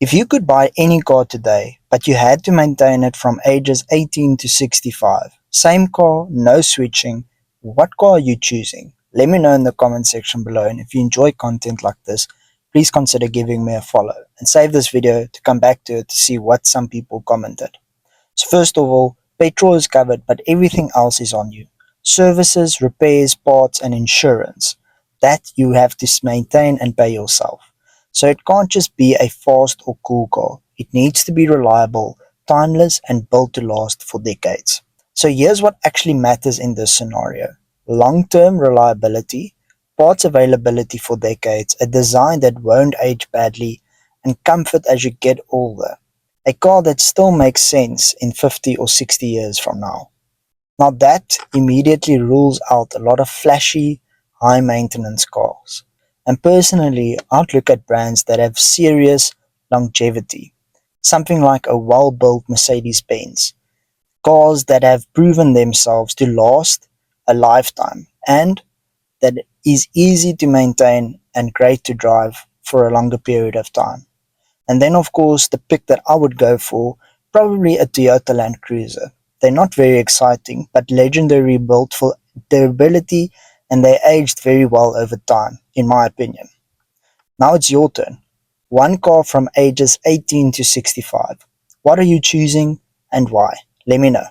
If you could buy any car today, but you had to maintain it from ages 18 to 65, same car, no switching, what car are you choosing? Let me know in the comment section below, and if you enjoy content like this, please consider giving me a follow and save this video to come back to it to see what some people commented. So first of all, petrol is covered, but everything else is on you. Services, repairs, parts, and insurance. That you have to maintain and pay yourself. So it can't just be a fast or cool car. It needs to be reliable, timeless, and built to last for decades. So here's what actually matters in this scenario. Long-term reliability, parts availability for decades, a design that won't age badly, and comfort as you get older. A car that still makes sense in 50 or 60 years from now. Now that immediately rules out a lot of flashy, high maintenance cars. And personally, I'd look at brands that have serious longevity. Something like a well-built Mercedes-Benz. Cars that have proven themselves to last a lifetime and that is easy to maintain and great to drive for a longer period of time. And then of course the pick that I would go for, probably a Toyota Land Cruiser. They're not very exciting, but legendary built for durability, and they aged very well over time, in my opinion. Now it's your turn. One car from ages 18 to 65. What are you choosing and why? Let me know.